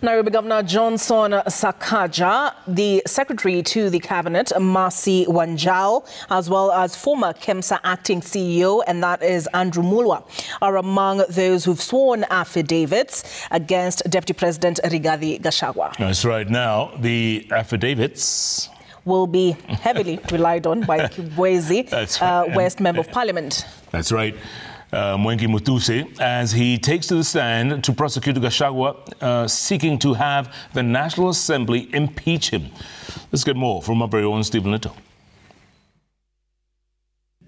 Nairobi Governor Johnson Sakaja, the Secretary to the Cabinet, Mercy Wanjau, as well as former KEMSA acting CEO, and that is Andrew Mulwa, are among those who've sworn affidavits against Deputy President Rigathi Gachagua. That's right. Now, the affidavits will be heavily relied on by Kibwezi, West Member of Parliament. That's right. Mwengi Mutuse, as he takes to the stand to prosecute Gachagua, seeking to have the National Assembly impeach him. Let's get more from our very own Stephen Little.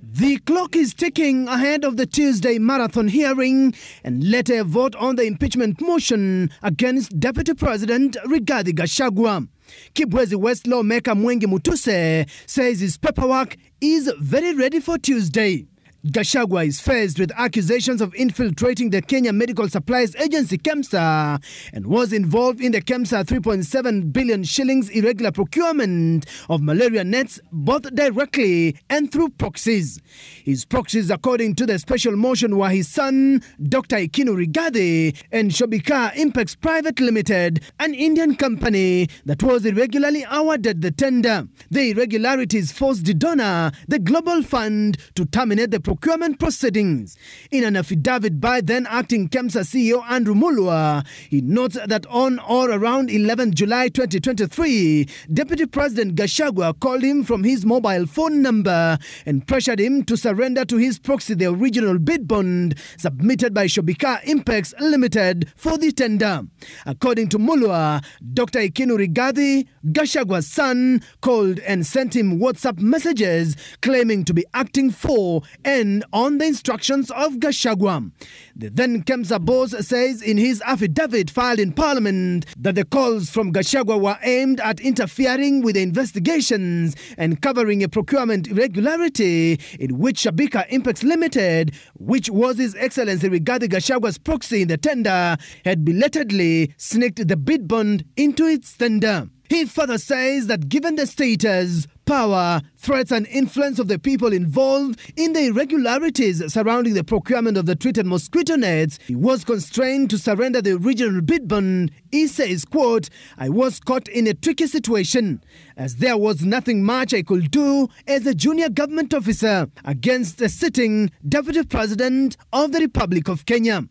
The clock is ticking ahead of the Tuesday marathon hearing and later a vote on the impeachment motion against Deputy President Rigathi Gachagua. Kibwezi West lawmaker Mwengi Mutuse says his paperwork is very ready for Tuesday. Gachagua is faced with accusations of infiltrating the Kenya Medical Supplies Agency KEMSA and was involved in the KEMSA 3.7 billion shillings irregular procurement of malaria nets both directly and through proxies. His proxies, according to the special motion, were his son, Dr. Ikinu Rigathi, and Shobika Impex Private Limited, an Indian company that was irregularly awarded the tender. The irregularities forced the donor, the Global Fund, to terminate the procurement proceedings. In an affidavit by then acting KEMSA CEO Andrew Mulwa, he notes that on or around 11 July 2023, Deputy President Gachagua called him from his mobile phone number and pressured him to surrender to his proxy the original bid bond submitted by Shobika Impex Limited for the tender. According to Mulwa, Dr. Ikinu Rigathi, Gachagua's son, called and sent him WhatsApp messages claiming to be acting for and on the instructions of Gachagua. The then KEMSA boss says in his affidavit filed in Parliament that the calls from Gachagua were aimed at interfering with the investigations and covering a procurement irregularity in which Shobika Impex Limited, which was His Excellency Rigathi Gachagua's proxy in the tender, had belatedly sneaked the bid bond into its tender. He further says that given the status, power, threats and influence of the people involved in the irregularities surrounding the procurement of the treated mosquito nets, he was constrained to surrender the original bid bond. He says, quote, "I was caught in a tricky situation as there was nothing much I could do as a junior government officer against the sitting Deputy President of the Republic of Kenya."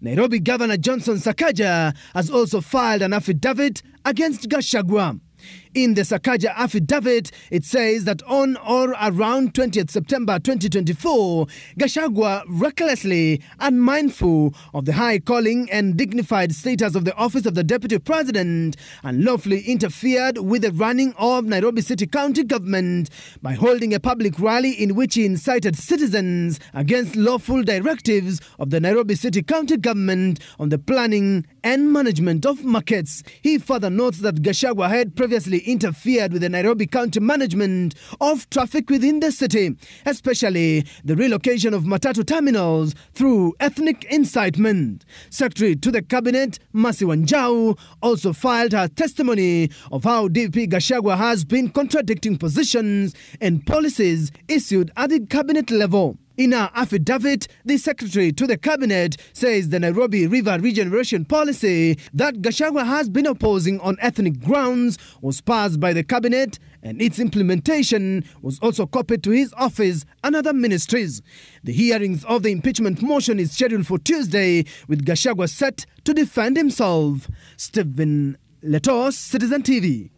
Nairobi Governor Johnson Sakaja has also filed an affidavit against Gachagua. In the Sakaja affidavit, it says that on or around 20th September 2024, Gachagua, recklessly unmindful of the high calling and dignified status of the office of the Deputy President, unlawfully interfered with the running of Nairobi City County Government by holding a public rally in which he incited citizens against lawful directives of the Nairobi City County Government on the planning and management of markets. He further notes that Gachagua had previously interfered with the Nairobi County management of traffic within the city, especially the relocation of matatu terminals through ethnic incitement. Secretary to the Cabinet, Mercy Wanjau, also filed her testimony of how DP Gachagua has been contradicting positions and policies issued at the Cabinet level. In her affidavit, the Secretary to the Cabinet says the Nairobi River Regeneration Policy that Gachagua has been opposing on ethnic grounds was passed by the Cabinet and its implementation was also copied to his office and other ministries. The hearings of the impeachment motion is scheduled for Tuesday, with Gachagua set to defend himself. Stephen Letos, Citizen TV.